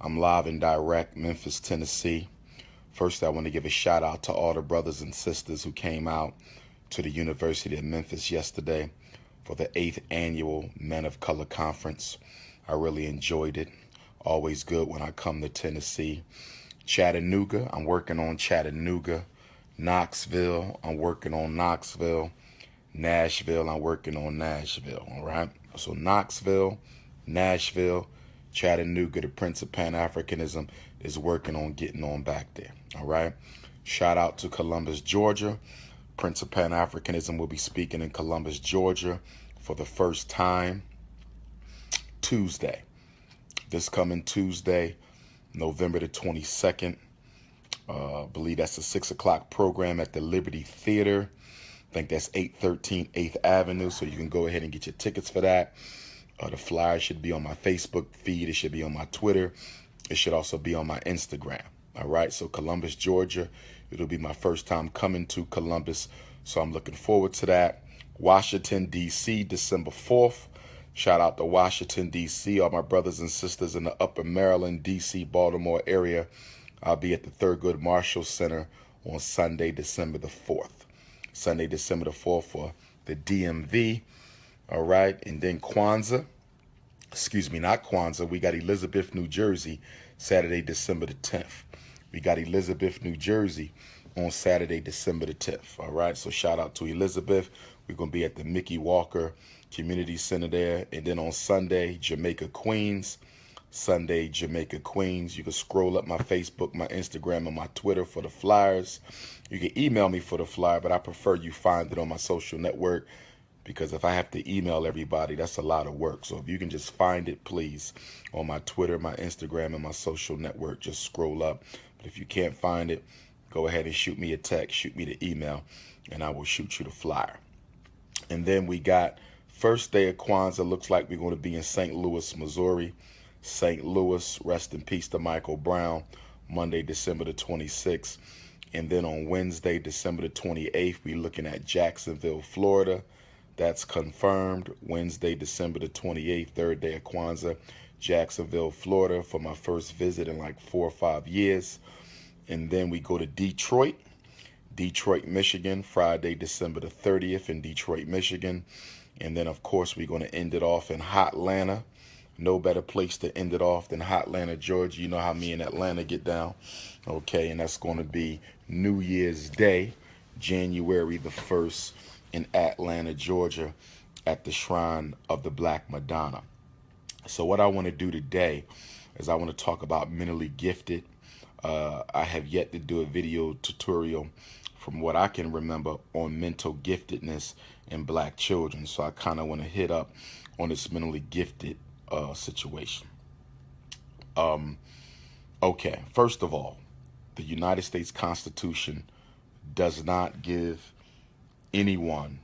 I'm live and direct, Memphis, Tennessee. First, I want to give a shout out to all the brothers and sisters who came out to the University of Memphis yesterday for the 8th annual Men of Color Conference. I really enjoyed it. Always good when I come to Tennessee. Chattanooga, I'm working on Chattanooga. Knoxville, I'm working on Knoxville. Nashville, I'm working on Nashville, all right? So Knoxville, Nashville, Chattanooga, the Prince of Pan-Africanism is working on getting on back there, all right? Shout out to Columbus, Georgia. Prince of Pan-Africanism will be speaking in Columbus, Georgia for the first time Tuesday. This coming Tuesday, November the 22nd. I believe that's a 6 o'clock program at the Liberty Theater. I think that's 813 8th Avenue, so you can go ahead and get your tickets for that. The flyer should be on my Facebook feed. It should be on my Twitter. It should also be on my Instagram. All right, so Columbus, Georgia. It'll be my first time coming to Columbus, so I'm looking forward to that. Washington, D.C., December 4th. Shout out to Washington, D.C., all my brothers and sisters in the upper Maryland, D.C., Baltimore area. I'll be at the Thurgood Marshall Center on Sunday, December the 4th. Sunday, December the 4th for the DMV. All right. And then Kwanzaa. Not Kwanzaa. We got Elizabeth, New Jersey, Saturday, December the 10th. We got Elizabeth, New Jersey on Saturday, December the 10th. All right. So shout out to Elizabeth. We're going to be at the Mickey Walker Community Center there. And then on Sunday, Jamaica, Queens. Sunday, Jamaica, Queens. You can scroll up my Facebook, my Instagram, and my Twitter for the flyers. You can email me for the flyer, but I prefer you find it on my social network because if I have to email everybody, that's a lot of work. So if you can just find it, please, on my Twitter, my Instagram, and my social network, just scroll up. But if you can't find it, go ahead and shoot me a text, shoot me the email, and I will shoot you the flyer. And then we got first day of Kwanzaa. Looks like we're going to be in St. Louis, Missouri. St. Louis, rest in peace to Michael Brown, Monday, December the 26th. And then on Wednesday, December the 28th, we're looking at Jacksonville, Florida. That's confirmed. Wednesday, December the 28th, third day of Kwanzaa, Jacksonville, Florida for my first visit in like 4 or 5 years. And then we go to Detroit, Michigan, Friday, December the 30th in Detroit, Michigan. And then, of course, we're going to end it off in Hotlanta. No better place to end it off than Hotlanta, Georgia. You know how me and Atlanta get down. Okay, and that's going to be New Year's Day, January the 1st in Atlanta, Georgia, at the Shrine of the Black Madonna. So what I want to do today is I want to talk about mentally gifted. I have yet to do a video tutorial from what I can remember on mental giftedness in black children. So I kind of want to hit up on this mentally gifted situation. Okay, first of all, the United States Constitution does not give anyone,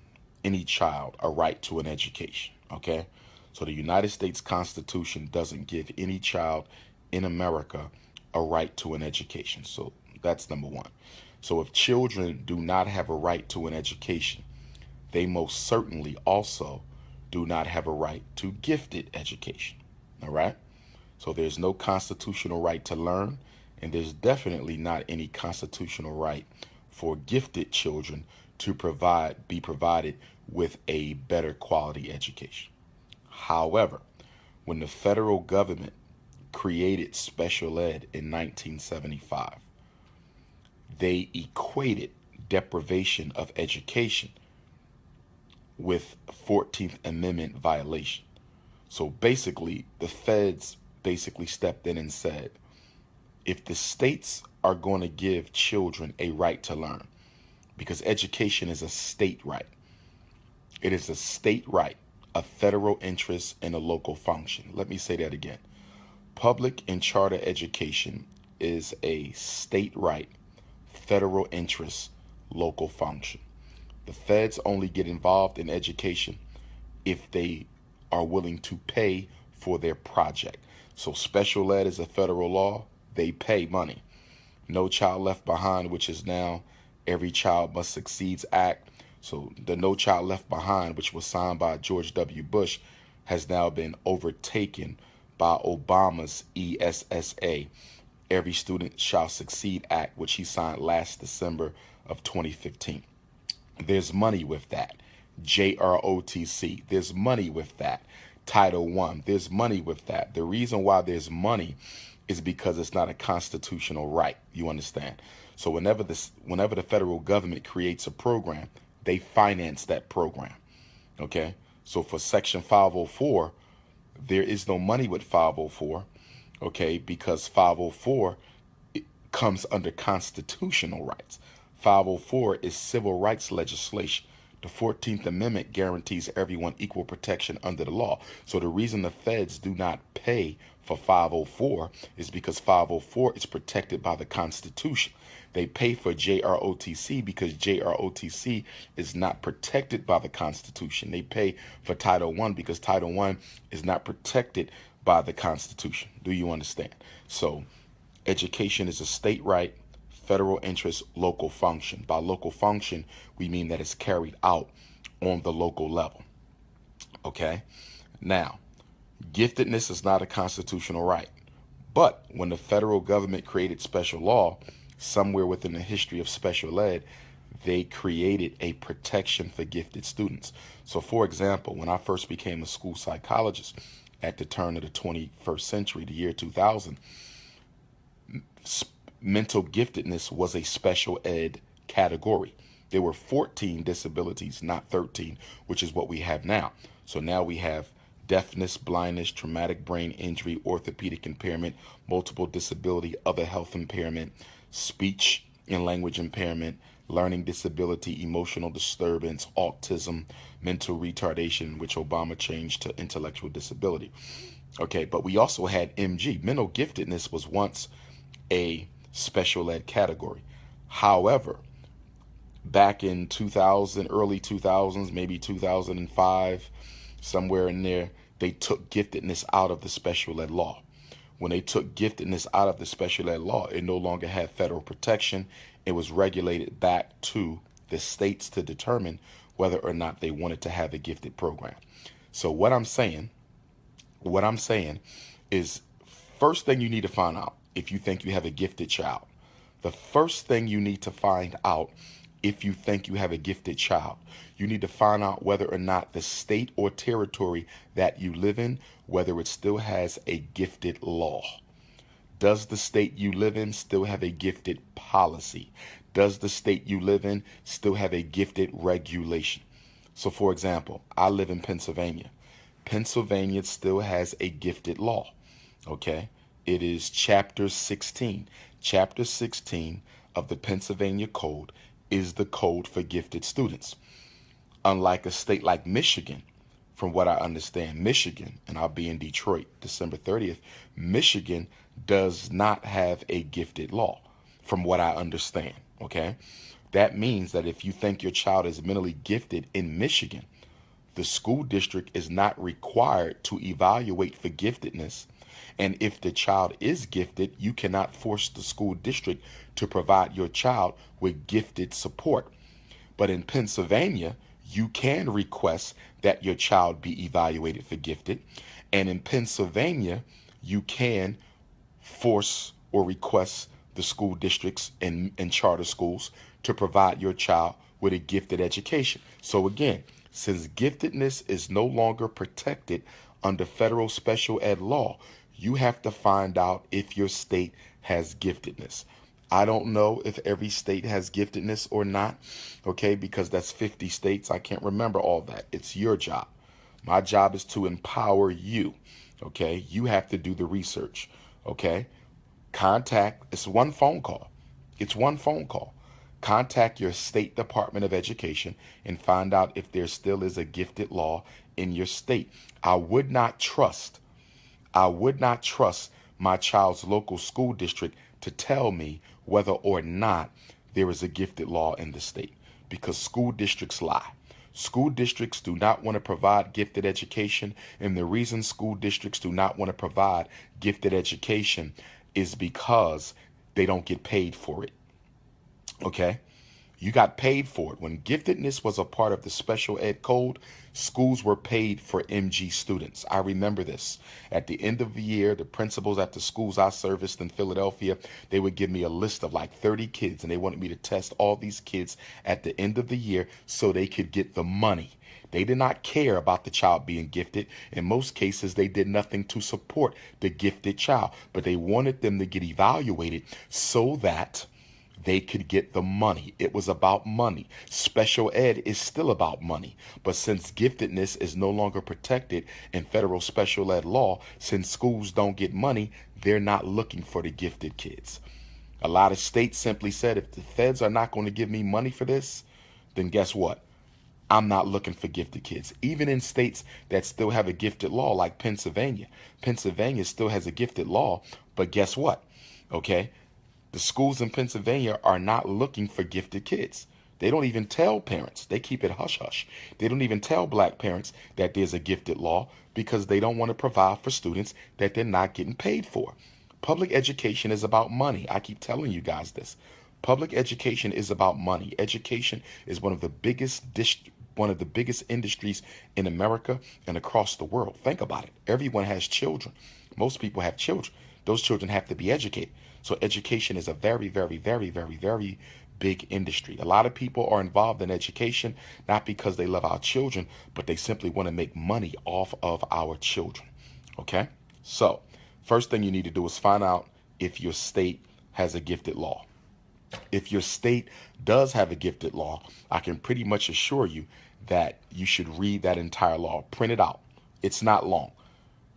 any child, a right to an education. Okay, so the United States Constitution doesn't give any child in America a right to an education. So that's number one. So if children do not have a right to an education, they most certainly also do not have a right to gifted education. All right? So there's no constitutional right to learn, and there's definitely not any constitutional right for gifted children to be provided with a better quality education. However, when the federal government created special ed in 1975, they equated deprivation of education with 14th Amendment violation. So basically, the feds basically stepped in and said, if the states are going to give children a right to learn, because education is a state right. It is a state right, a federal interest, and a local function. Let me say that again. Public and charter education is a state right, federal interest, local function. The feds only get involved in education if they are willing to pay for their project. So special ed is a federal law. They pay money. No Child Left Behind, which is now Every Child Must Succeeds Act. So the No Child Left Behind, which was signed by George W. Bush, has now been overtaken by Obama's ESSA, Every Student Shall Succeed Act, which he signed last December of 2015. There's money with that. JROTC, there's money with that. Title I, there's money with that. The reason why there's money is because it's not a constitutional right. You understand? So whenever the federal government creates a program, they finance that program. Okay? So for Section 504, there is no money with 504, okay, because 504 comes under constitutional rights. 504 is civil rights legislation. The 14th Amendment guarantees everyone equal protection under the law. So the reason the feds do not pay for 504 is because 504 is protected by the Constitution. They pay for JROTC because JROTC is not protected by the Constitution. They pay for Title I because Title I is not protected by the Constitution. Do you understand? So education is a state right, federal interest, local function. By local function, we mean that it's carried out on the local level. Okay? Now, giftedness is not a constitutional right. But when the federal government created special law, somewhere within the history of special ed, they created a protection for gifted students. So, for example, when I first became a school psychologist at the turn of the 21st century, the year 2000, mental giftedness was a special ed category. There were 14 disabilities, not 13, which is what we have now. So now we have deafness, blindness, traumatic brain injury, orthopedic impairment, multiple disability, other health impairment, speech and language impairment, learning disability, emotional disturbance, autism, mental retardation, which Obama changed to intellectual disability. Okay, but we also had MG. Mental giftedness was once a special ed category. However, back in 2000, early 2000s, maybe 2005, somewhere in there, they took giftedness out of the special ed law. When they took giftedness out of the special ed law, it no longer had federal protection. It was regulated back to the states to determine whether or not they wanted to have a gifted program. So what I'm saying is, first thing you need to find out if you think you have a gifted child. The first thing you need to find out if you think you have a gifted child, you need to find out whether or not the state or territory that you live in, whether it still has a gifted law. Does the state you live in still have a gifted policy? Does the state you live in still have a gifted regulation? So for example, I live in Pennsylvania. Pennsylvania still has a gifted law. Okay? It is Chapter 16. Chapter 16 of the Pennsylvania Code is the code for gifted students. Unlike a state like Michigan, from what I understand, Michigan, and I'll be in Detroit December 30th, Michigan does not have a gifted law, from what I understand, okay? That means that if you think your child is mentally gifted in Michigan, the school district is not required to evaluate for giftedness. And if the child is gifted, you cannot force the school district to provide your child with gifted support. But in Pennsylvania, you can request that your child be evaluated for gifted. And in Pennsylvania, you can force or request the school districts and charter schools to provide your child with a gifted education. So again, since giftedness is no longer protected under federal special ed law, you have to find out if your state has giftedness. I don't know if every state has giftedness or not, okay, because that's 50 states. I can't remember all that. It's your job. My job is to empower you, okay? You have to do the research, okay? It's one phone call. It's one phone call. Contact your state Department of Education and find out if there still is a gifted law in your state. I would not trust my child's local school district to tell me whether or not there is a gifted law in the state, because school districts lie. School districts do not want to provide gifted education, and the reason school districts do not want to provide gifted education is because they don't get paid for it. Okay? You got paid for it. When giftedness was a part of the special ed code, schools were paid for MG students. I remember this. At the end of the year, the principals at the schools I serviced in Philadelphia, they would give me a list of like 30 kids, and they wanted me to test all these kids at the end of the year so they could get the money. They did not care about the child being gifted. In most cases, they did nothing to support the gifted child, but they wanted them to get evaluated so that they could get the money. It was about money. Special ed is still about money. But since giftedness is no longer protected in federal special ed law, since schools don't get money, they're not looking for the gifted kids. A lot of states simply said, if the feds are not going to give me money for this, then guess what? I'm not looking for gifted kids. Even in states that still have a gifted law like Pennsylvania. Pennsylvania still has a gifted law, but guess what? Okay? The schools in Pennsylvania are not looking for gifted kids. They don't even tell parents. They keep it hush hush. They don't even tell black parents that there's a gifted law because they don't want to provide for students that they're not getting paid for. Public education is about money. I keep telling you guys this. Public education is about money. Education is one of the biggest industries in America and across the world. Think about it. Everyone has children. Most people have children. Those children have to be educated. So education is a very, very, very, very, very big industry. A lot of people are involved in education, not because they love our children, but they simply want to make money off of our children. Okay? So, first thing you need to do is find out if your state has a gifted law. If your state does have a gifted law, I can pretty much assure you that you should read that entire law. Print it out. It's not long.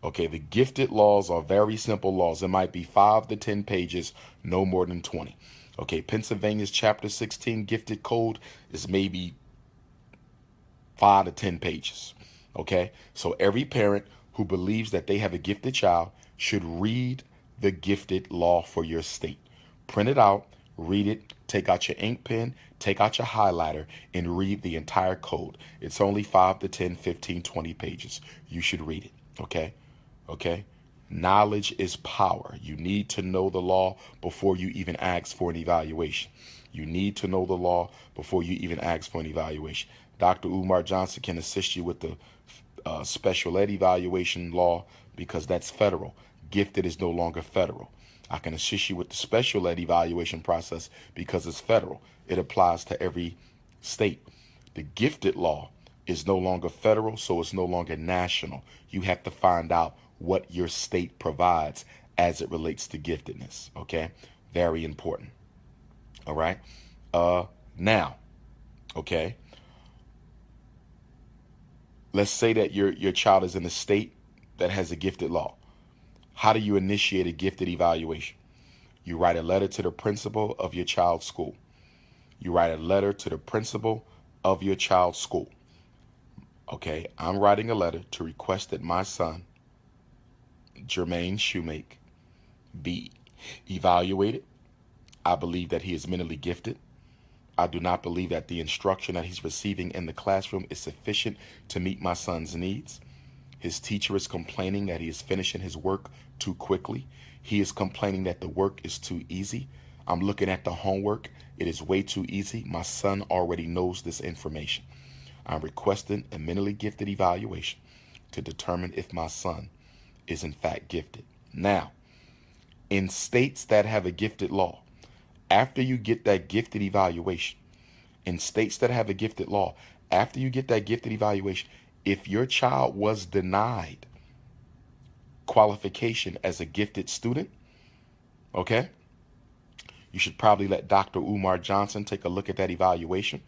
Okay, the gifted laws are very simple laws. It might be 5 to 10 pages, no more than 20. Okay, Pennsylvania's Chapter 16 gifted code is maybe 5 to 10 pages. Okay, so every parent who believes that they have a gifted child should read the gifted law for your state. Print it out, read it, take out your ink pen, take out your highlighter, and read the entire code. It's only 5 to 10, 15, 20 pages. You should read it. Okay? Okay? Knowledge is power. You need to know the law before you even ask for an evaluation. You need to know the law before you even ask for an evaluation. Dr. Umar Johnson can assist you with the special ed evaluation law because that's federal. Gifted is no longer federal. I can assist you with the special ed evaluation process because it's federal. It applies to every state. The gifted law is no longer federal, so it's no longer national. You have to find out what your state provides as it relates to giftedness. Okay? Very important. All right? Now, okay, let's say that your child is in a state that has a gifted law. How do you initiate a gifted evaluation? You write a letter to the principal of your child's school. You write a letter to the principal of your child's school. Okay, I'm writing a letter to request that my son, Jermaine Shoemake, be evaluated. I believe that he is mentally gifted. I do not believe that the instruction that he's receiving in the classroom is sufficient to meet my son's needs. His teacher is complaining that he is finishing his work too quickly. He is complaining that the work is too easy. I'm looking at the homework. It is way too easy. My son already knows this information. I'm requesting a mentally gifted evaluation to determine if my son is in fact gifted. Now, in states that have a gifted law, after you get that gifted evaluation, in states that have a gifted law, after you get that gifted evaluation, if your child was denied qualification as a gifted student, okay, you should probably let Dr. Umar Johnson take a look at that evaluation.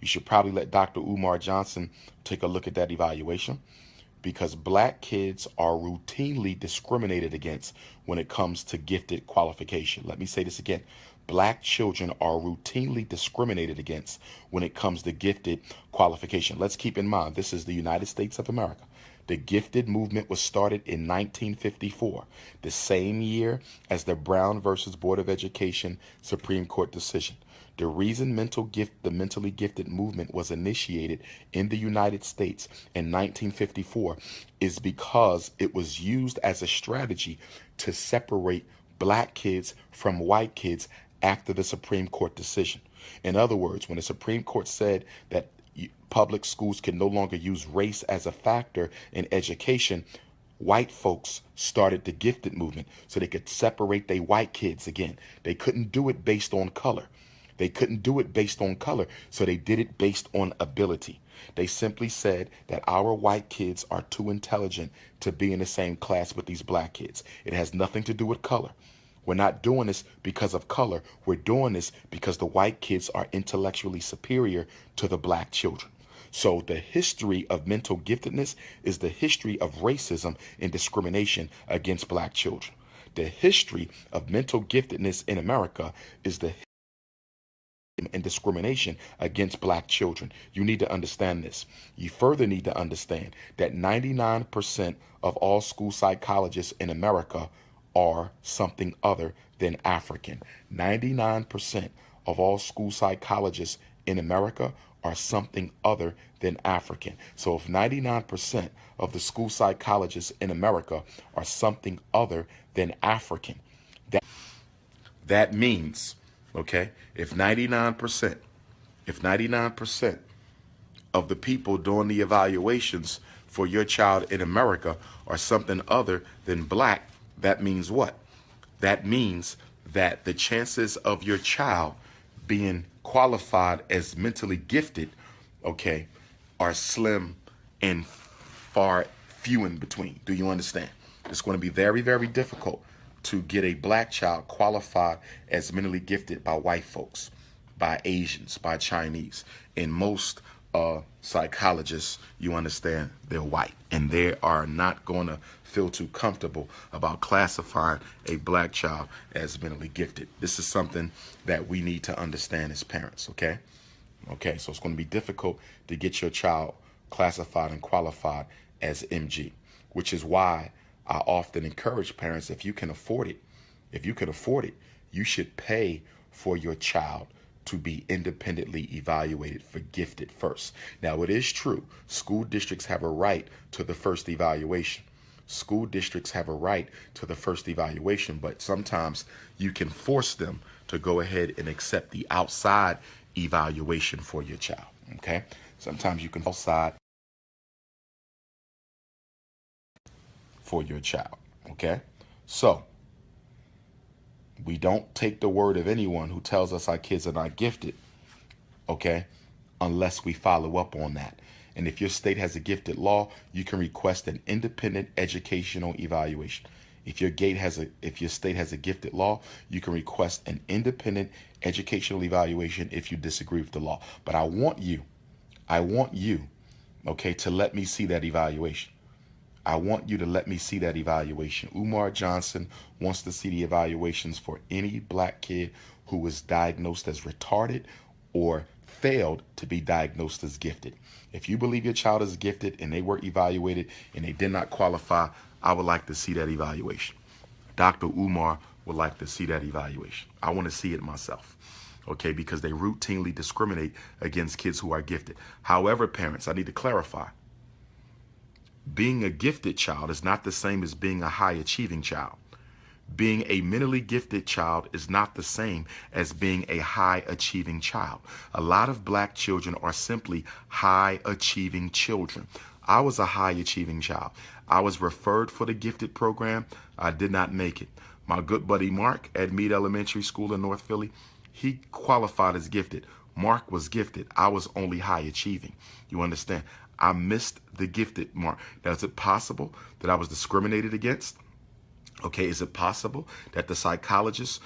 You should probably let Dr. Umar Johnson take a look at that evaluation because black kids are routinely discriminated against when it comes to gifted qualification. Let me say this again. Black children are routinely discriminated against when it comes to gifted qualification. Let's keep in mind, this is the United States of America. The gifted movement was started in 1954, the same year as the Brown versus Board of Education Supreme Court decision. The reason the mentally gifted movement was initiated in the United States in 1954 is because it was used as a strategy to separate black kids from white kids after the Supreme Court decision. In other words, when the Supreme Court said that public schools can no longer use race as a factor in education, white folks started the gifted movement so they could separate their white kids again. They couldn't do it based on color. They couldn't do it based on color, so they did it based on ability. They simply said that our white kids are too intelligent to be in the same class with these black kids. It has nothing to do with color. We're not doing this because of color. We're doing this because the white kids are intellectually superior to the black children. So the history of mental giftedness is the history of racism and discrimination against black children. The history of mental giftedness in America is the and discrimination against black children. You need to understand this. You further need to understand that 99% of all school psychologists in America are something other than African. 99% of all school psychologists in America are something other than African. So if 99% of the school psychologists in America are something other than African, that means, okay, if 99% of the people doing the evaluations for your child in America are something other than black, that means what? That means that the chances of your child being qualified as mentally gifted, okay, are slim and far few in between. Do you understand? It's going to be very, very difficult to get a black child qualified as mentally gifted by white folks, by Asians, by Chinese. And most psychologists, you understand, they're white. And they are not going to feel too comfortable about classifying a black child as mentally gifted. This is something that we need to understand as parents, okay? Okay, so it's going to be difficult to get your child classified and qualified as MG, which is why I often encourage parents, if you can afford it, you should pay for your child to be independently evaluated for gifted first. Now, it is true, school districts have a right to the first evaluation. School districts have a right to the first evaluation, but sometimes you can force them to go ahead and accept the outside evaluation for your child, okay? Sometimes you can outside for your child, okay? So, we don't take the word of anyone who tells us our kids are not gifted, okay, unless we follow up on that. And if your state has a gifted law, you can request an independent educational evaluation. If your state has a gifted law, you can request an independent educational evaluation if you disagree with the law. But I want you, okay, to let me see that evaluation. I want you to let me see that evaluation. Umar Johnson wants to see the evaluations for any black kid who was diagnosed as retarded or failed to be diagnosed as gifted. If you believe your child is gifted and they were evaluated and they did not qualify, I would like to see that evaluation. Dr. Umar would like to see that evaluation. I want to see it myself, okay, because they routinely discriminate against kids who are gifted. However, parents, I need to clarify. Being a gifted child is not the same as being a high achieving child. Being a mentally gifted child is not the same as being a high achieving child. A lot of black children are simply high achieving children. I was a high achieving child. I was referred for the gifted program. I did not make it. My good buddy Mark at Meade Elementary School in North Philly, he qualified as gifted. Mark was gifted. I was only high achieving. You understand? I missed the gifted mark. Now, is it possible that I was discriminated against? Okay, is it possible that the psychologists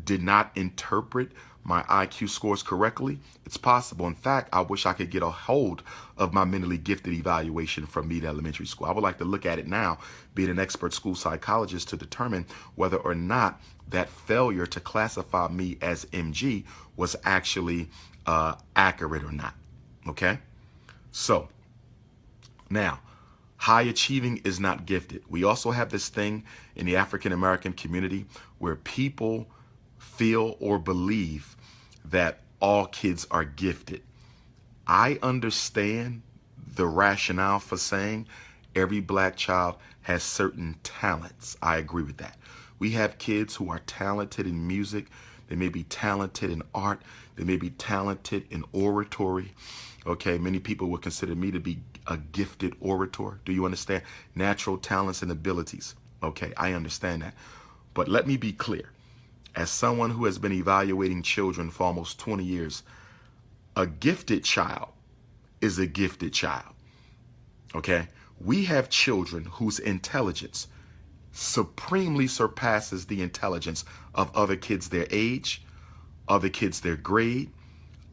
did not interpret my IQ scores correctly? It's possible. In fact, I wish I could get a hold of my mentally gifted evaluation from Meade Elementary School. I would like to look at it now, being an expert school psychologist, to determine whether or not that failure to classify me as MG was actually accurate or not. Okay? So, now, high achieving is not gifted. We also have this thing in the African American community where people feel or believe that all kids are gifted. I understand the rationale for saying every black child has certain talents. I agree with that. We have kids who are talented in music. They may be talented in art. They may be talented in oratory. Okay, many people would consider me to be a gifted orator. Do you understand? Natural talents and abilities. Okay, I understand that. But let me be clear. As someone who has been evaluating children for almost 20 years, a gifted child is a gifted child. Okay? We have children whose intelligence supremely surpasses the intelligence of other kids their age, other kids their grade,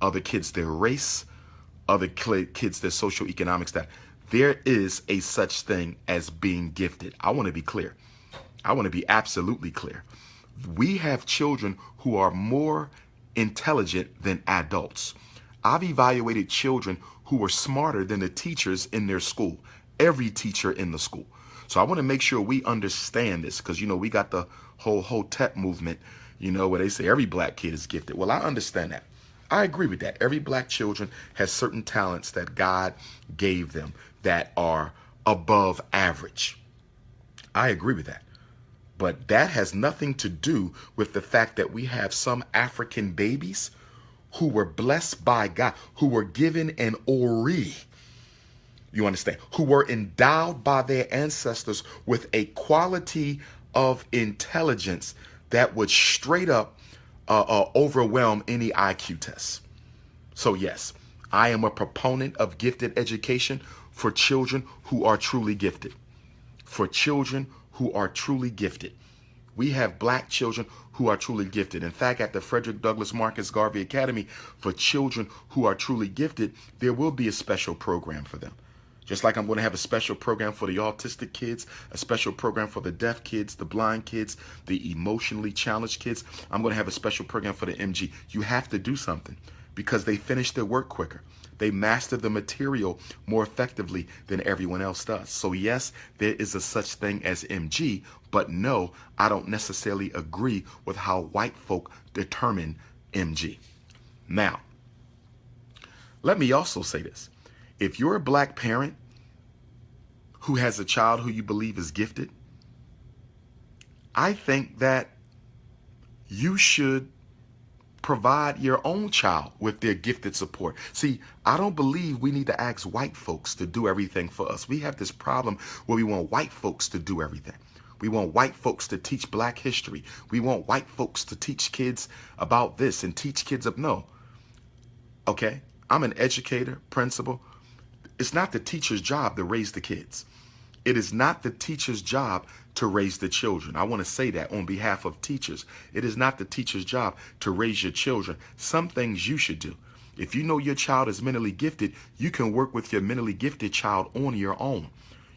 other kids their race, other kids their socioeconomic status. There is a such thing as being gifted. I want to be clear. I want to be absolutely clear. We have children who are more intelligent than adults. I've evaluated children who were smarter than the teachers in their school, every teacher in the school. So I want to make sure we understand this because, we got the whole Hotep movement, where they say every black kid is gifted. Well, I understand that. I agree with that. Every black children has certain talents that God gave them that are above average. I agree with that. But that has nothing to do with the fact that we have some African babies who were blessed by God, who were given an ori. You understand? Who were endowed by their ancestors with a quality of intelligence that would straight up overwhelm any IQ test. So yes, I am a proponent of gifted education for children who are truly gifted. For children who are truly gifted. We have black children who are truly gifted. In fact, at the Frederick Douglass Marcus Garvey Academy for children who are truly gifted, there will be a special program for them. Just like I'm going to have a special program for the autistic kids, a special program for the deaf kids, the blind kids, the emotionally challenged kids. I'm going to have a special program for the MG. You have to do something because they finish their work quicker. They master the material more effectively than everyone else does. So yes, there is a such thing as MG, but no, I don't necessarily agree with how white folk determine MG. Now, let me also say this. If you're a black parent who has a child who you believe is gifted, I think that you should provide your own child with their gifted support. See, I don't believe we need to ask white folks to do everything for us. We have this problem where we want white folks to do everything. We want white folks to teach black history. We want white folks to teach kids about this and teach kids up. No. Okay? I'm an educator, principal. It's not the teacher's job to raise the kids. It is not the teacher's job to raise the children. I want to say that on behalf of teachers. It is not the teacher's job to raise your children. Some things you should do. If you know your child is mentally gifted, you can work with your mentally gifted child on your own.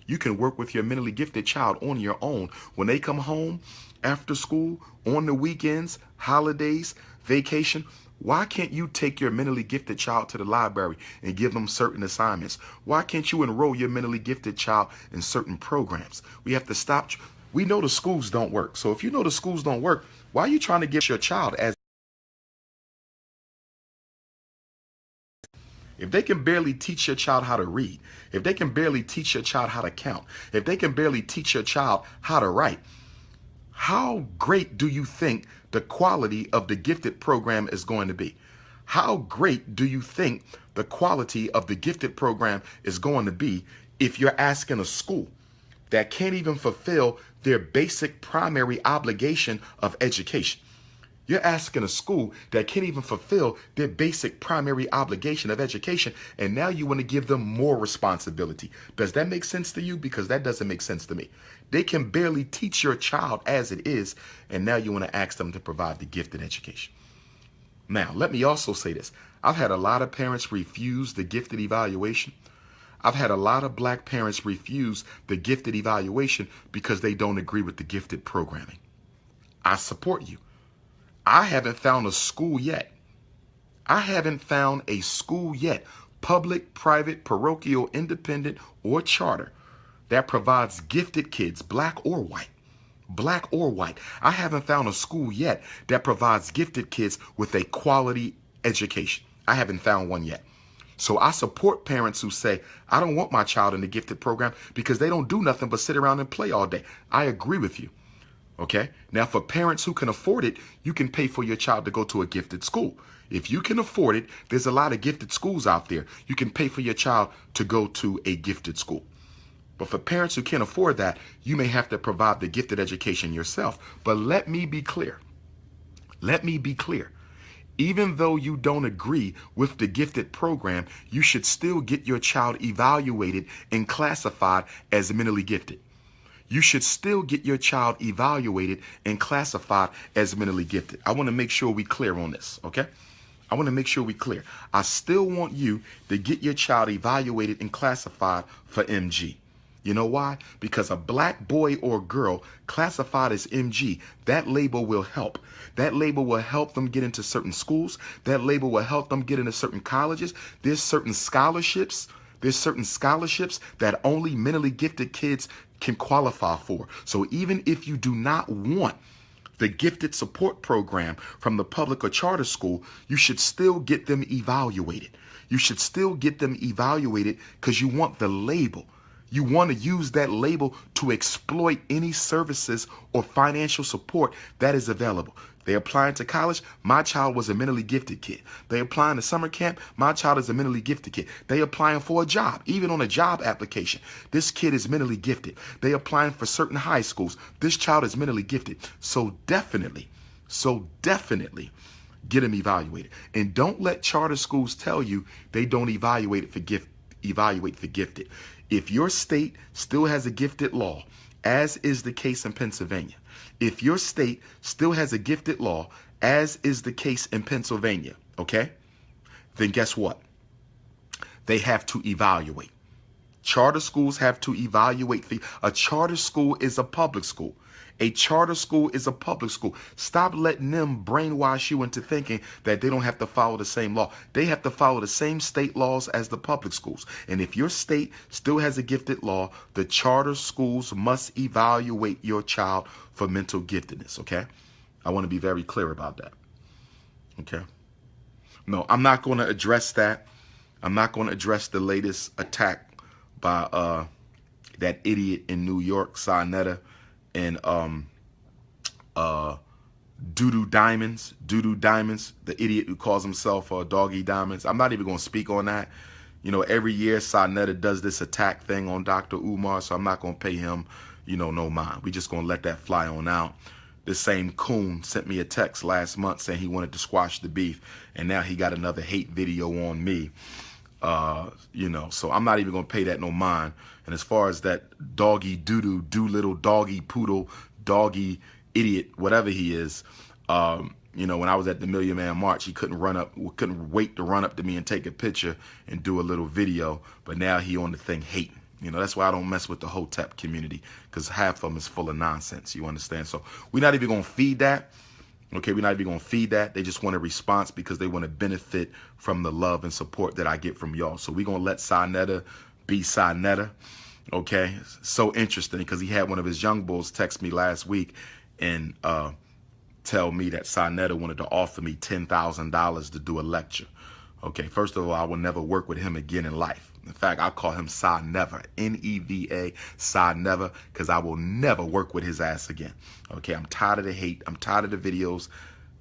You can work with your mentally gifted child on your own. When they come home after school, on the weekends, holidays, vacation, why can't you take your mentally gifted child to the library and give them certain assignments? Why can't you enroll your mentally gifted child in certain programs? We have to stop. We know the schools don't work. So if you know the schools don't work, why are you trying to get your child as if they can barely teach your child how to read, if they can barely teach your child how to count, if they can barely teach your child how to write, how great do you think the quality of the gifted program is going to be? How great do you think the quality of the gifted program is going to be if you're asking a school that can't even fulfill their basic primary obligation of education? You're asking a school that can't even fulfill their basic primary obligation of education, and now you want to give them more responsibility. Does that make sense to you? Because that doesn't make sense to me. They can barely teach your child as it is, and now you want to ask them to provide the gifted education. Now, let me also say this. I've had a lot of parents refuse the gifted evaluation. I've had a lot of black parents refuse the gifted evaluation because they don't agree with the gifted programming. I support you. I haven't found a school yet. I haven't found a school yet, public, private, parochial, independent, or charter, that provides gifted kids, black or white. Black or white. I haven't found a school yet that provides gifted kids with a quality education. I haven't found one yet. So I support parents who say, I don't want my child in the gifted program because they don't do nothing but sit around and play all day. I agree with you. Okay. Now, for parents who can afford it, you can pay for your child to go to a gifted school. If you can afford it, there's a lot of gifted schools out there. You can pay for your child to go to a gifted school. But for parents who can't afford that, you may have to provide the gifted education yourself. But let me be clear. Let me be clear. Even though you don't agree with the gifted program, you should still get your child evaluated and classified as mentally gifted. You should still get your child evaluated and classified as mentally gifted. I want to make sure we clear on this, okay? I want to make sure we clear. I still want you to get your child evaluated and classified for MG. You know why? Because a black boy or girl classified as MG, that label will help. That label will help them get into certain schools. That label will help them get into certain colleges. There's certain scholarships. That only mentally gifted kids can qualify for. So even if you do not want the gifted support program from the public or charter school, you should still get them evaluated. You should still get them evaluated because you want the label. You want to use that label to exploit any services or financial support that is available. They applying to college, my child was a mentally gifted kid. They applying to summer camp, my child is a mentally gifted kid. They applying for a job, even on a job application. This kid is mentally gifted. They applying for certain high schools. This child is mentally gifted. So definitely get them evaluated. And don't let charter schools tell you they don't evaluate for gifted. If your state still has a gifted law, as is the case in Pennsylvania, if your state still has a gifted law, as is the case in Pennsylvania, okay, then guess what? They have to evaluate. Charter schools have to evaluate. A charter school is a public school. A charter school is a public school. Stop letting them brainwash you into thinking that they don't have to follow the same law. They have to follow the same state laws as the public schools. And if your state still has a gifted law, the charter schools must evaluate your child for mental giftedness, okay? I want to be very clear about that, okay? No, I'm not going to address that. I'm not going to address the latest attack by that idiot in New York, Sarnetta, and Doo-Doo Diamonds, the idiot who calls himself Doggy Diamonds. I'm not even going to speak on that. You know, every year Sarnetta does this attack thing on Dr. Umar, so I'm not going to pay him, no mind. We just going to let that fly on out. This same coon sent me a text last month saying he wanted to squash the beef, and now he got another hate video on me. So I'm not even going to pay that no mind. And as far as that doggy doo-doo, Doolittle, doggy poodle, doggy idiot, whatever he is, when I was at the Million Man March, he couldn't wait to run up to me and take a picture and do a little video. But now he on the thing hating. That's why I don't mess with the Hotep community, because half of them is full of nonsense. You understand? So we're not even going to feed that. Okay, we're not even going to feed that. They just want a response because they want to benefit from the love and support that I get from y'all. So we're going to let Sarnetta be Sarnetta. Okay, so interesting because he had one of his young bulls text me last week and tell me that Sarnetta wanted to offer me $10,000 to do a lecture. Okay, first of all, I will never work with him again in life. In fact, I'll call him Sa Never, N-E-V-A, Sa Never, because I will never work with his ass again. Okay, I'm tired of the hate. I'm tired of the videos.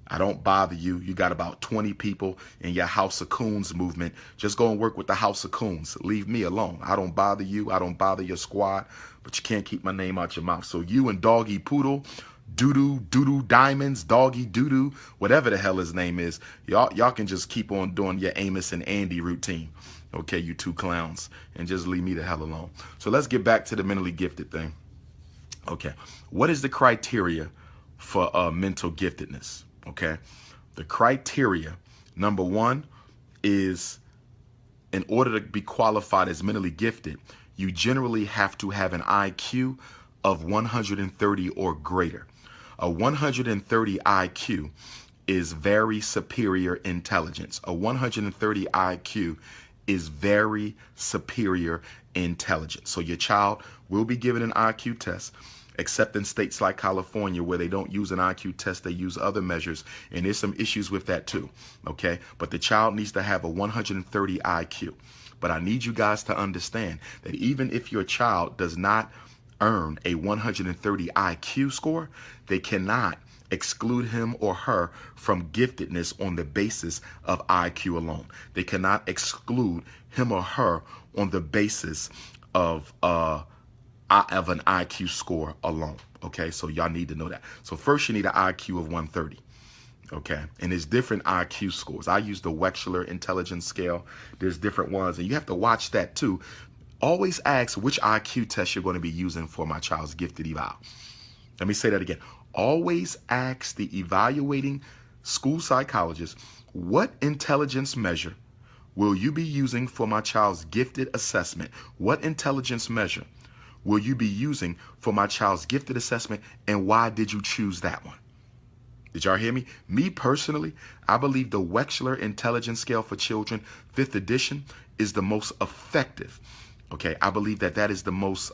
I don't bother you. You got about 20 people in your House of Coons movement. Just go and work with the House of Coons. Leave me alone. I don't bother you. I don't bother your squad, but you can't keep my name out your mouth. So you and Doggy Poodle, Doo-Doo Diamonds, Doggy Doo-Doo, whatever the hell his name is, y'all can just keep on doing your Amos and Andy routine. Okay, you two clowns, and just leave me the hell alone. So let's get back to the mentally gifted thing. Okay, what is the criteria for mental giftedness? Okay, the criteria, number one, is in order to be qualified as mentally gifted, you generally have to have an IQ of 130 or greater. A 130 IQ is very superior intelligence. A 130 IQ is very superior intelligence. So your child will be given an IQ test, except in states like California where they don't use an IQ test, they use other measures, and there's some issues with that too, okay? But the child needs to have a 130 IQ. But I need you guys to understand that even if your child does not earn a 130 IQ score, they cannot exclude him or her from giftedness on the basis of IQ alone. They cannot exclude him or her on the basis of an IQ score alone. Okay, so y'all need to know that. So first you need an IQ of 130. Okay, and there's different IQ scores. I use the Wechsler Intelligence Scale. There's different ones, and you have to watch that too. Always ask which IQ test you're going to be using for my child's gifted eval. Let me say that again. Always ask the evaluating school psychologist, what intelligence measure will you be using for my child's gifted assessment? What intelligence measure will you be using for my child's gifted assessment, and why did you choose that one? Did y'all hear me? Me personally, I believe the Wechsler Intelligence Scale for Children, 5th edition, is the most effective. Okay, I believe that is the most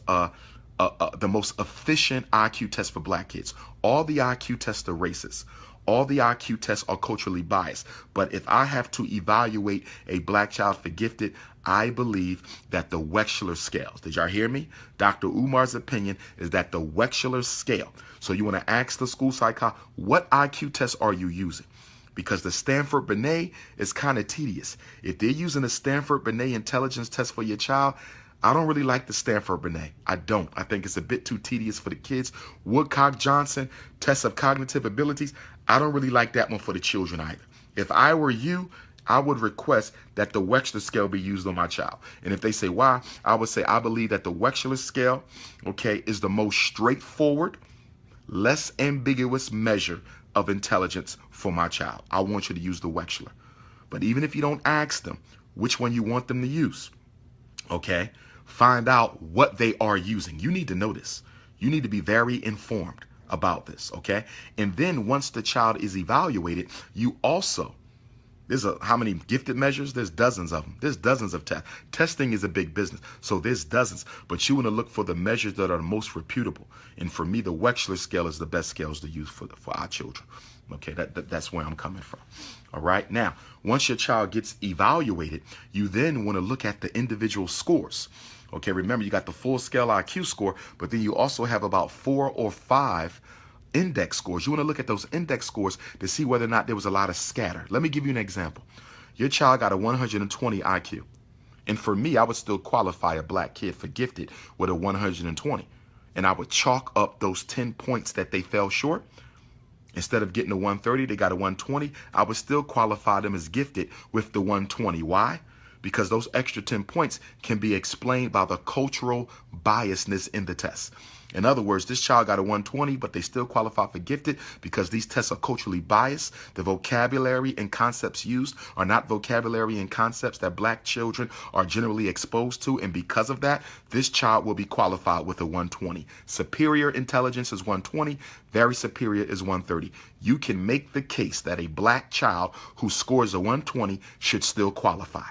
efficient IQ test for black kids. All the IQ tests are racist. All the IQ tests are culturally biased. But if I have to evaluate a black child for gifted, I believe that the Wechsler scales. Did y'all hear me? Dr. Umar's opinion is that the Wechsler scale. So you want to ask the school psychologist, what IQ test are you using? Because the Stanford-Binet is kind of tedious. If they're using a Stanford-Binet intelligence test for your child, I don't really like the Stanford-Binet. I don't. I think it's a bit too tedious for the kids. Woodcock-Johnson, test of cognitive abilities, I don't really like that one for the children either. If I were you, I would request that the Wechsler scale be used on my child. And if they say why, I would say I believe that the Wechsler scale, okay, is the most straightforward, less ambiguous measure of intelligence for my child. I want you to use the Wechsler. But even if you don't ask them which one you want them to use, okay, find out what they are using. You need to know this. You need to be very informed about this, okay? And then once the child is evaluated, you also, how many gifted measures? There's dozens of them. There's dozens of tests. Testing is a big business, so there's dozens. But you want to look for the measures that are the most reputable. And for me, the Wechsler scale is the best scales to use for our children. Okay, that's where I'm coming from. All right, now, once your child gets evaluated, you then want to look at the individual scores. Okay, remember, you got the full scale IQ score, but then you also have about 4 or 5 index scores. You want to look at those index scores to see whether or not there was a lot of scatter. Let me give you an example. Your child got a 120 IQ. And for me, I would still qualify a black kid for gifted with a 120. And I would chalk up those 10 points that they fell short. Instead of getting a 130, they got a 120. I would still qualify them as gifted with the 120. Why? Because those extra 10 points can be explained by the cultural biasness in the test. In other words, this child got a 120, but they still qualify for gifted because these tests are culturally biased. The vocabulary and concepts used are not vocabulary and concepts that black children are generally exposed to. And because of that, this child will be qualified with a 120. Superior intelligence is 120. Very superior is 130. You can make the case that a black child who scores a 120 should still qualify.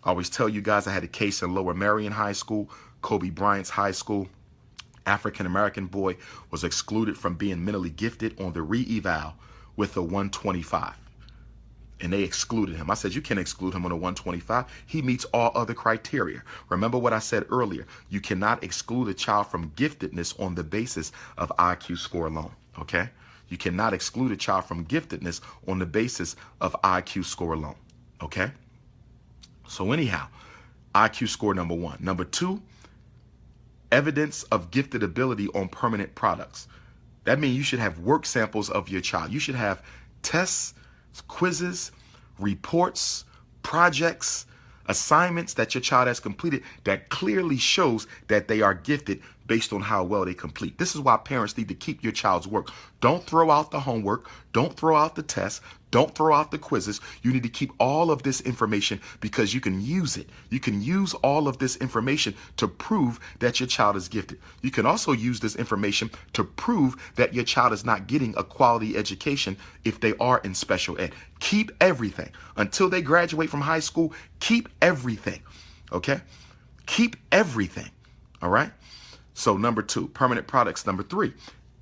I always tell you guys, I had a case in Lower Merion High School, Kobe Bryant's high school. African-American boy was excluded from being mentally gifted on the re-eval with a 125. And they excluded him. I said, you can't exclude him on a 125. He meets all other criteria. Remember what I said earlier. You cannot exclude a child from giftedness on the basis of IQ score alone. Okay? You cannot exclude a child from giftedness on the basis of IQ score alone. Okay? So anyhow, IQ score number 1. Number 2, evidence of gifted ability on permanent products. That means you should have work samples of your child. You should have tests, quizzes, reports, projects, assignments that your child has completed that clearly shows that they are gifted based on how well they complete. This is why parents need to keep your child's work. Don't throw out the homework. Don't throw out the tests. Don't throw out the quizzes. You need to keep all of this information because you can use it. You can use all of this information to prove that your child is gifted. You can also use this information to prove that your child is not getting a quality education if they are in special ed. Keep everything. Until they graduate from high school, keep everything. Okay? Keep everything. All right? So number 2, permanent products. Number 3,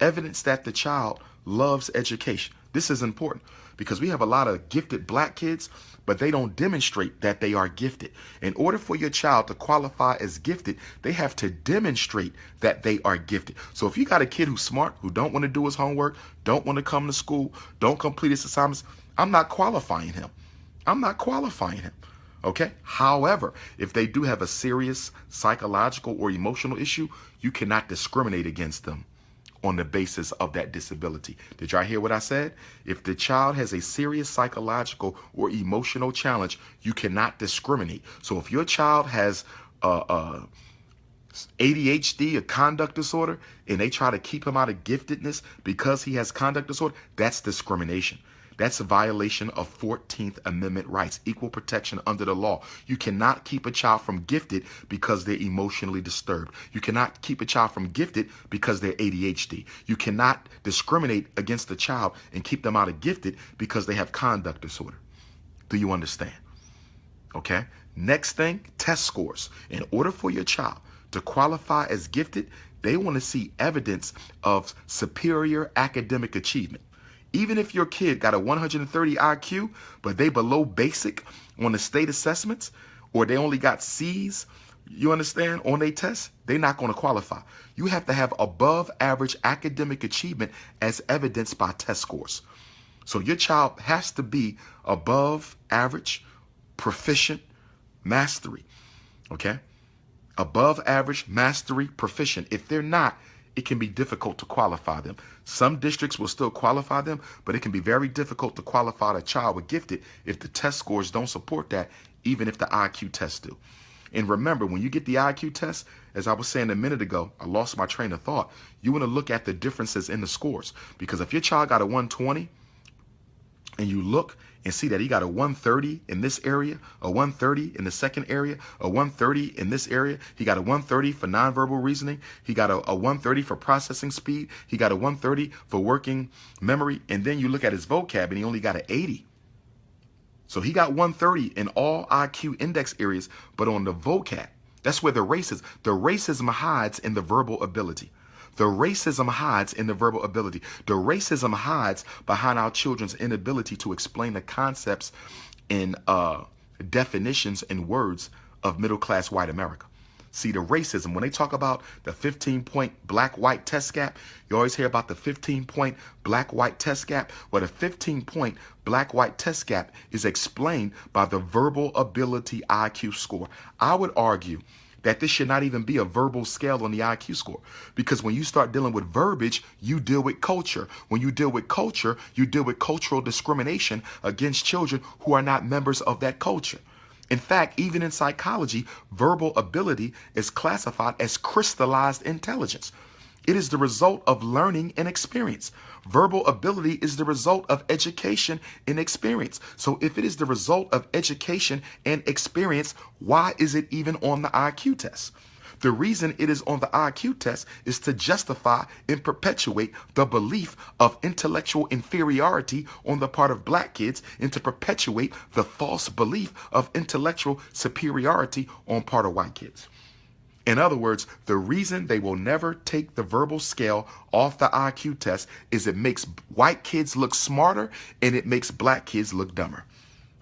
evidence that the child loves education. This is important because we have a lot of gifted black kids, but they don't demonstrate that they are gifted. In order for your child to qualify as gifted, they have to demonstrate that they are gifted. So if you got a kid who's smart, who don't want to do his homework, don't want to come to school, don't complete his assignments, I'm not qualifying him. I'm not qualifying him. Okay. However, if they do have a serious psychological or emotional issue, you cannot discriminate against them on the basis of that disability. Did y'all hear what I said? If the child has a serious psychological or emotional challenge, you cannot discriminate. So if your child has ADHD, a conduct disorder, and they try to keep him out of giftedness because he has conduct disorder, that's discrimination. That's a violation of 14th Amendment rights, equal protection under the law. You cannot keep a child from gifted because they're emotionally disturbed. You cannot keep a child from gifted because they're ADHD. You cannot discriminate against a child and keep them out of gifted because they have conduct disorder. Do you understand? Okay. Next thing, test scores. In order for your child to qualify as gifted, they want to see evidence of superior academic achievement. Even if your kid got a 130 IQ, but they below basic on the state assessments, or they only got C's, you understand, on their tests, they're not going to qualify. You have to have above average academic achievement as evidenced by test scores. So your child has to be above average, proficient, mastery. Okay? Above average, mastery, proficient. If they're not, it can be difficult to qualify them. Some districts will still qualify them, but it can be very difficult to qualify a child with gifted if the test scores don't support that, even if the IQ tests do. And remember, when you get the IQ test, as I was saying a minute ago, I lost my train of thought. You want to look at the differences in the scores, because if your child got a 120 and you look and see that he got a 130 in this area, a 130 in the second area, a 130 in this area. He got a 130 for nonverbal reasoning. He got a 130 for processing speed. He got a 130 for working memory. And then you look at his vocab and he only got an 80. So he got 130 in all IQ index areas, but on the vocab, that's where the racism hides in the verbal ability. The racism hides in the verbal ability. The racism hides behind our children's inability to explain the concepts and definitions and words of middle-class white America. See, the racism, when they talk about the 15-point black-white test gap, you always hear about the 15-point black-white test gap. Well, the 15-point black-white test gap is explained by the verbal ability IQ score. I would argue that this should not even be a verbal scale on the IQ score. Because when you start dealing with verbiage, you deal with culture. When you deal with culture, you deal with cultural discrimination against children who are not members of that culture. In fact, even in psychology, verbal ability is classified as crystallized intelligence. It is the result of learning and experience. Verbal ability is the result of education and experience. So if it is the result of education and experience, why is it even on the IQ test? The reason it is on the IQ test is to justify and perpetuate the belief of intellectual inferiority on the part of black kids and to perpetuate the false belief of intellectual superiority on part of white kids. In other words, the reason they will never take the verbal scale off the IQ test is it makes white kids look smarter and it makes black kids look dumber.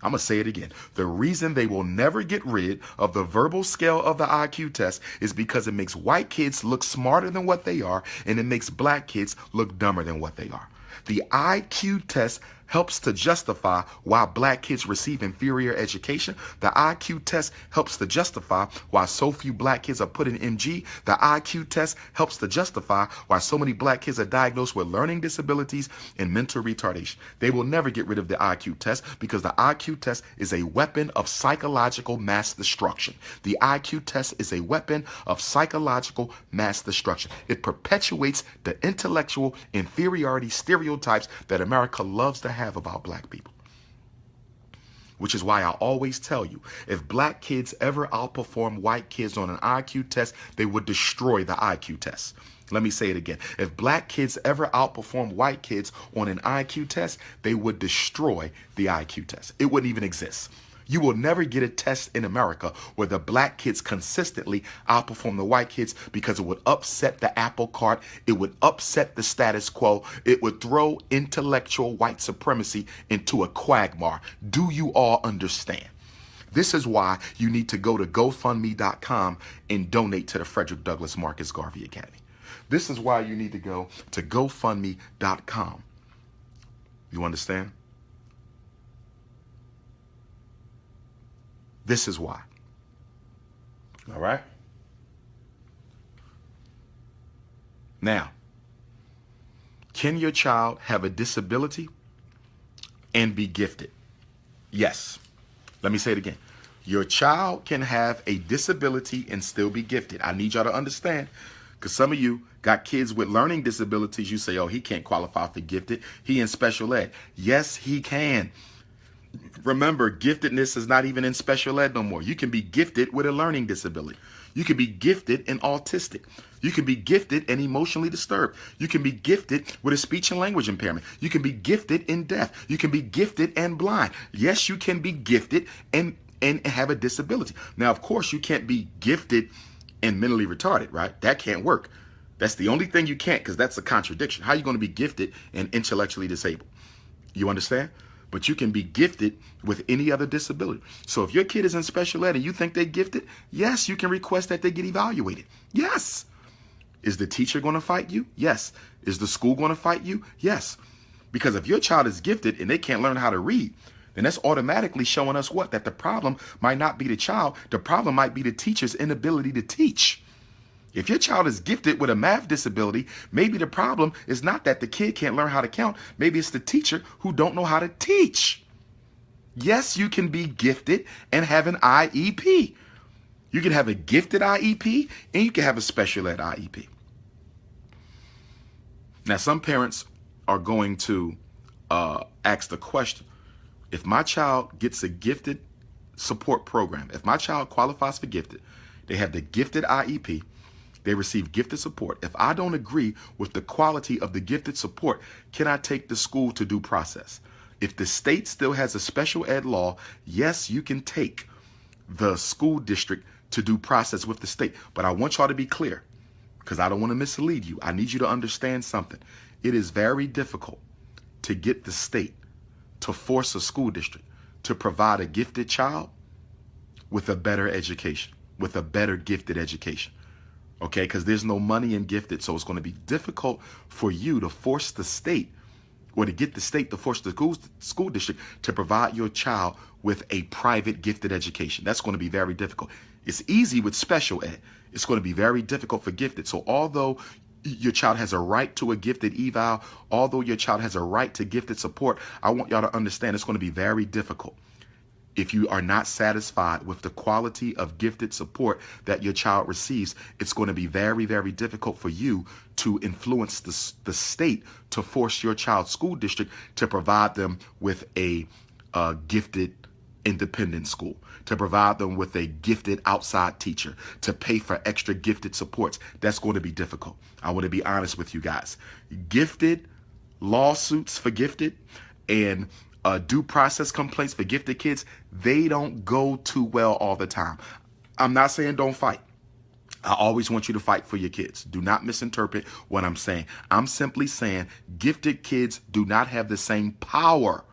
I'm going to say it again. The reason they will never get rid of the verbal scale of the IQ test is because it makes white kids look smarter than what they are and it makes black kids look dumber than what they are. The IQ test helps to justify why black kids receive inferior education. The IQ test helps to justify why so few black kids are put in MG. The IQ test helps to justify why so many black kids are diagnosed with learning disabilities and mental retardation. They will never get rid of the IQ test because the IQ test is a weapon of psychological mass destruction. The IQ test is a weapon of psychological mass destruction. It perpetuates the intellectual inferiority stereotypes that America loves to have about black people. Which is why I always tell you, if black kids ever outperform white kids on an IQ test, they would destroy the IQ test. Let me say it again. If black kids ever outperform white kids on an IQ test, they would destroy the IQ test. It wouldn't even exist. You will never get a test in America where the black kids consistently outperform the white kids, because it would upset the apple cart. It would upset the status quo. It would throw intellectual white supremacy into a quagmire. Do you all understand? This is why you need to go to GoFundMe.com and donate to the Frederick Douglass Marcus Garvey Academy. This is why you need to go to GoFundMe.com. You understand? This is why. All right? Now, can your child have a disability and be gifted? Yes. Let me say it again. Your child can have a disability and still be gifted. I need y'all to understand, because some of you got kids with learning disabilities. You say, oh, he can't qualify for gifted. He in special ed. Yes, he can. Remember, giftedness is not even in special ed no more. You can be gifted with a learning disability. You can be gifted and autistic. You can be gifted and emotionally disturbed. You can be gifted with a speech and language impairment. You can be gifted and deaf. You can be gifted and blind. Yes, you can be gifted and have a disability. Now, of course, you can't be gifted and mentally retarded, right? That can't work. That's the only thing you can't, because that's a contradiction. How are you going to be gifted and intellectually disabled? You understand? But you can be gifted with any other disability. So if your kid is in special ed and you think they're gifted, yes, you can request that they get evaluated. Yes. Is the teacher going to fight you? Yes. Is the school going to fight you? Yes. Because if your child is gifted and they can't learn how to read, then that's automatically showing us what? That the problem might not be the child. The problem might be the teacher's inability to teach. If your child is gifted with a math disability, maybe the problem is not that the kid can't learn how to count. Maybe it's the teacher who don't know how to teach. Yes, you can be gifted and have an IEP. You can have a gifted IEP and you can have a special ed IEP. Now, some parents are going to ask the question, if my child gets a gifted support program, if my child qualifies for gifted, they have the gifted IEP, they receive gifted support. If I don't agree with the quality of the gifted support, can I take the school to due process? If the state still has a special ed law, yes, you can take the school district to due process with the state. But I want y'all to be clear, because I don't want to mislead you. I need you to understand something. It is very difficult to get the state to force a school district to provide a gifted child with a better education, with a better gifted education. Okay, because there's no money in gifted, so it's going to be difficult for you to force the state, or to get the state to force the school district to provide your child with a private gifted education. That's going to be very difficult. It's easy with special ed. It's going to be very difficult for gifted. So although your child has a right to a gifted eval, although your child has a right to gifted support, I want y'all to understand it's going to be very difficult. If you are not satisfied with the quality of gifted support that your child receives, it's going to be very, very difficult for you to influence the state to force your child's school district to provide them with a gifted independent school, to provide them with a gifted outside teacher, to pay for extra gifted supports. That's going to be difficult. I want to be honest with you guys. Gifted lawsuits for gifted and due process complaints for gifted kids, they don't go too well all the time. I'm not saying don't fight. I always want you to fight for your kids. Do not misinterpret what I'm saying. I'm simply saying gifted kids do not have the same power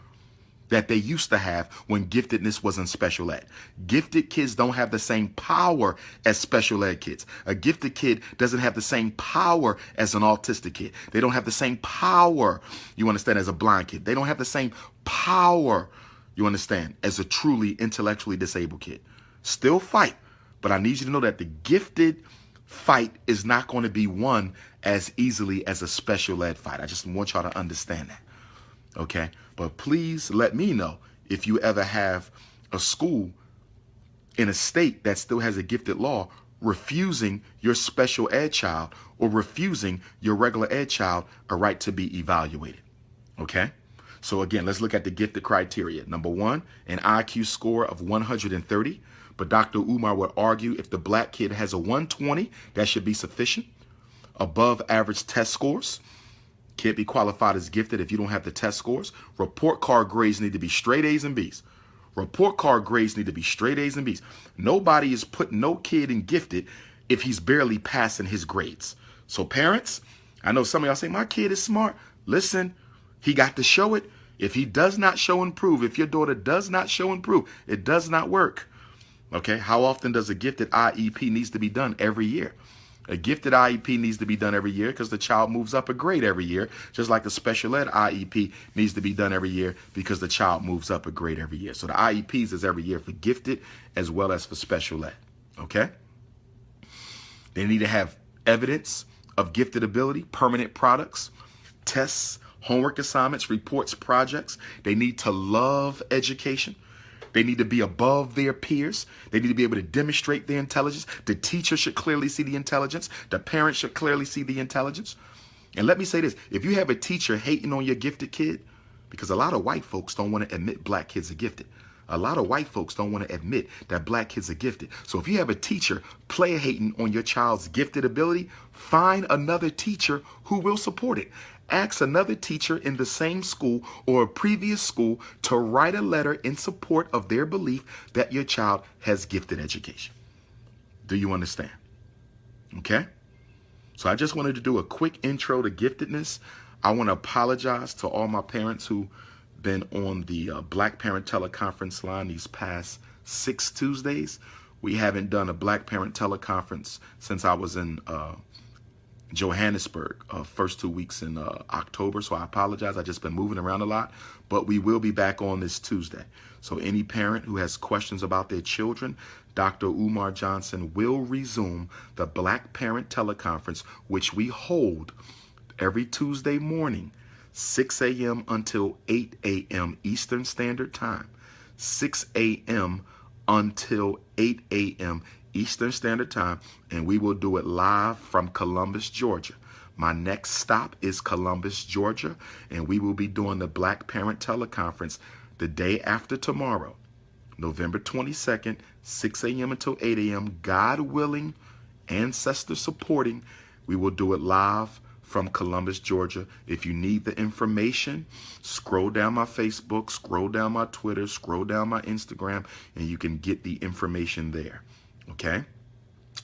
that they used to have when giftedness was in special ed. Gifted kids don't have the same power as special ed kids. A gifted kid doesn't have the same power as an autistic kid. They don't have the same power, you understand, as a blind kid. They don't have the same power, you understand, as a truly intellectually disabled kid. Still fight, but I need you to know that the gifted fight is not going to be won as easily as a special ed fight. I just want y'all to understand that. Okay, but please let me know if you ever have a school in a state that still has a gifted law refusing your special ed child or refusing your regular ed child a right to be evaluated. Okay, so again, let's look at the gifted criteria. Number one, an IQ score of 130. But Dr. Umar would argue if the black kid has a 120, that should be sufficient. Above average test scores. Can't be qualified as gifted if you don't have the test scores. Report card grades need to be straight A's and B's. Report card grades need to be straight A's and B's. Nobody is putting no kid in gifted if he's barely passing his grades. So parents, I know some of y'all say, my kid is smart. Listen, he got to show it. If he does not show and prove, if your daughter does not show and prove, it does not work. Okay, how often does a gifted IEP needs to be done? Every year. A gifted IEP needs to be done every year because the child moves up a grade every year, just like the special ed IEP needs to be done every year because the child moves up a grade every year. So the IEPs is every year for gifted as well as for special ed. Okay? They need to have evidence of gifted ability, permanent products, tests, homework assignments, reports, projects. They need to love education. They need to be above their peers. They need to be able to demonstrate their intelligence. The teacher should clearly see the intelligence. The parent should clearly see the intelligence. And let me say this. If you have a teacher hating on your gifted kid, because a lot of white folks don't want to admit black kids are gifted. A lot of white folks don't want to admit that black kids are gifted. So if you have a teacher player hating on your child's gifted ability, find another teacher who will support it. Ask another teacher in the same school or a previous school to write a letter in support of their belief that your child has gifted education. Do you understand? Okay? So I just wanted to do a quick intro to giftedness. I want to apologize to all my parents who've been on the Black Parent Teleconference line these past 6 Tuesdays. We haven't done a Black Parent Teleconference since I was in Johannesburg, first 2 weeks in October. So I apologize. I've just been moving around a lot, but we will be back on this Tuesday. So any parent who has questions about their children, Dr. Umar Johnson will resume the Black Parent Teleconference, which we hold every Tuesday morning, 6 a.m. until 8 a.m. Eastern Standard Time, 6 a.m. until 8 a.m. Eastern Standard Time, and we will do it live from Columbus, Georgia. My next stop is Columbus, Georgia, and we will be doing the Black Parent Teleconference the day after tomorrow, November 22nd, 6 a.m. until 8 a.m. God willing, ancestor supporting, we will do it live from Columbus, Georgia. If you need the information, scroll down my Facebook, scroll down my Twitter, scroll down my Instagram, and you can get the information there. Okay?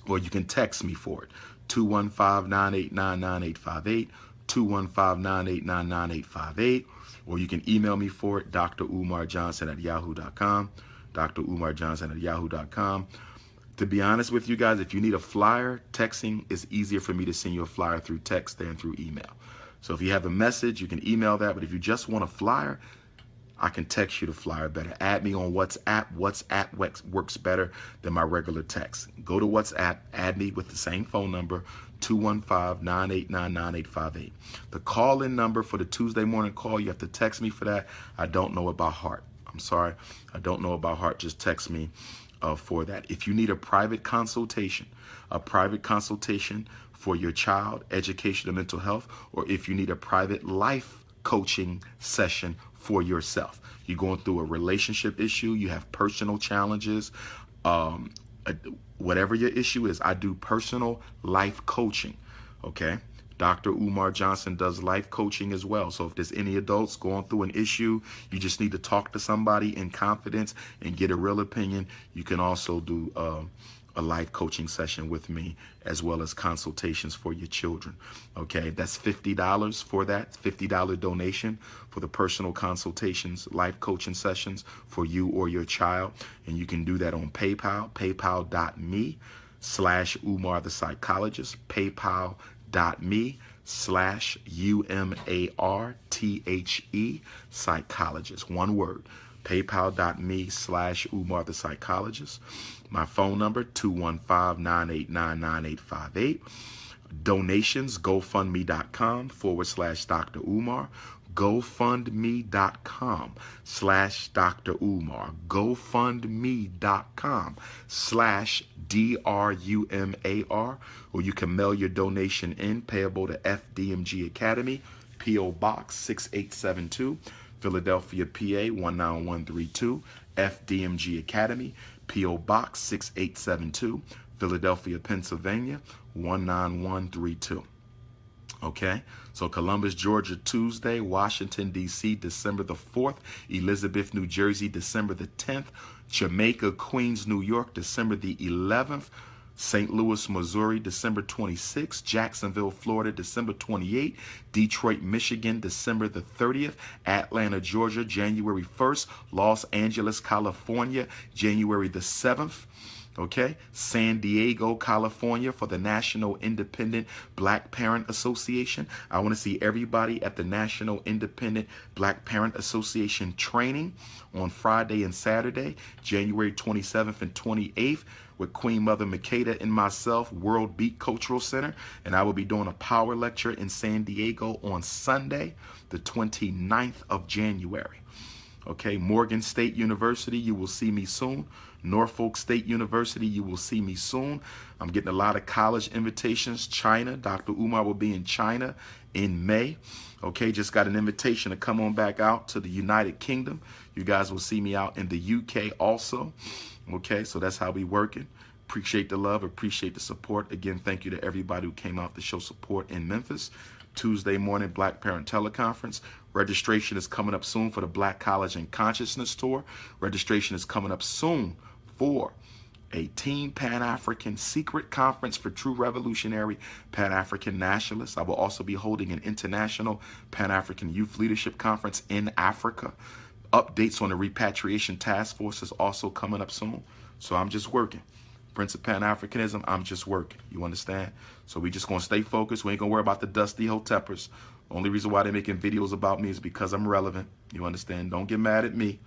Or you can text me for it. 215-989-9858, 215-989-9858. Or you can email me for it, drumarjohnson@yahoo.com, drumarjohnson@yahoo.com. To be honest with you guys, if you need a flyer, texting is easier for me to send you a flyer through text than through email. So if you have a message, you can email that. But if you just want a flyer, I can text you the flyer better. Add me on WhatsApp. WhatsApp works better than my regular text. Go to WhatsApp, add me with the same phone number, 215-989-9858. The call-in number for the Tuesday morning call, you have to text me for that. I don't know it by heart. I'm sorry. I don't know it by heart. Just text me for that. If you need a private consultation for your child, education and mental health, or if you need a private life coaching session for yourself. You're going through a relationship issue, you have personal challenges, whatever your issue is, I do personal life coaching, okay? Dr. Umar Johnson does life coaching as well. So if there's any adults going through an issue, you just need to talk to somebody in confidence and get a real opinion, you can also do a life coaching session with me, as well as consultations for your children. Okay, that's $50 for that, $50 donation for the personal consultations, life coaching sessions for you or your child. And you can do that on PayPal, paypal.me/Umar the Psychologist, paypal.me/UMARTHE Psychologist, one word, paypal.me/Umar the Psychologist. My phone number, 215-989-9858. Donations, GoFundMe.com/Dr. Umar. GoFundMe.com/Dr. Umar. GoFundMe.com/DRUMAR. Or you can mail your donation in, payable to FDMG Academy, P.O. Box 6872, Philadelphia, PA 19132, FDMG Academy, P.O. Box 6872, Philadelphia, Pennsylvania 19132. Okay, so Columbus, Georgia, Tuesday. Washington, D.C., December the 4th. Elizabeth, New Jersey, December the 10th. Jamaica, Queens, New York, December the 11th. St. Louis, Missouri, December 26th. Jacksonville, Florida, December 28th. Detroit, Michigan, December the 30th. Atlanta, Georgia, January 1st. Los Angeles, California, January the 7th. Okay, San Diego, California for the National Independent Black Parent Association. I want to see everybody at the National Independent Black Parent Association training on Friday and Saturday, January 27th and 28th with Queen Mother Makeda and myself, World Beat Cultural Center. And I will be doing a power lecture in San Diego on Sunday, the 29th of January. Okay, Morgan State University, you will see me soon. Norfolk State University, you will see me soon. I'm getting a lot of college invitations. China, Dr. Umar will be in China in May. Okay, just got an invitation to come on back out to the United Kingdom. You guys will see me out in the UK also. Okay, so that's how we working. Appreciate the love, appreciate the support. Again, thank you to everybody who came out to show support in Memphis. Tuesday morning, Black Parent Teleconference. Registration is coming up soon for the Black College and Consciousness Tour. Registration is coming up soon for a Team Pan-African secret conference for true revolutionary Pan-African nationalists. I will also be holding an international Pan-African Youth Leadership Conference in Africa. Updates on the Repatriation Task Force is also coming up soon. So I'm just working. Prince of Pan-Africanism, I'm just working. You understand? So we just going to stay focused. We ain't going to worry about the dusty hoteppers. The only reason why they're making videos about me is because I'm relevant. You understand? Don't get mad at me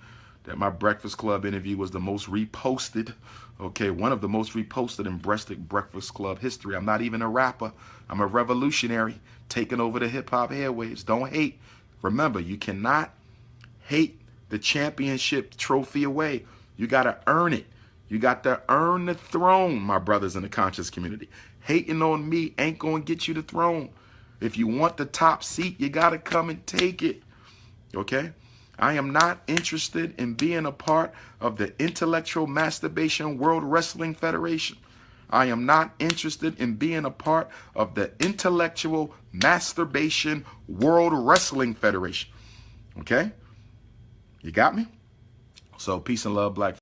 that my Breakfast Club interview was the most reposted. Okay, one of the most reposted in Breakfast Club history. I'm not even a rapper. I'm a revolutionary taking over the hip-hop airwaves. Don't hate. Remember, you cannot hate the championship trophy away. You got to earn it. You got to earn the throne, my brothers in the conscious community. Hating on me ain't going to get you the throne. If you want the top seat, you got to come and take it. Okay? I am not interested in being a part of the Intellectual Masturbation World Wrestling Federation. I am not interested in being a part of the Intellectual Masturbation World Wrestling Federation. Okay? You got me? So peace and love, Black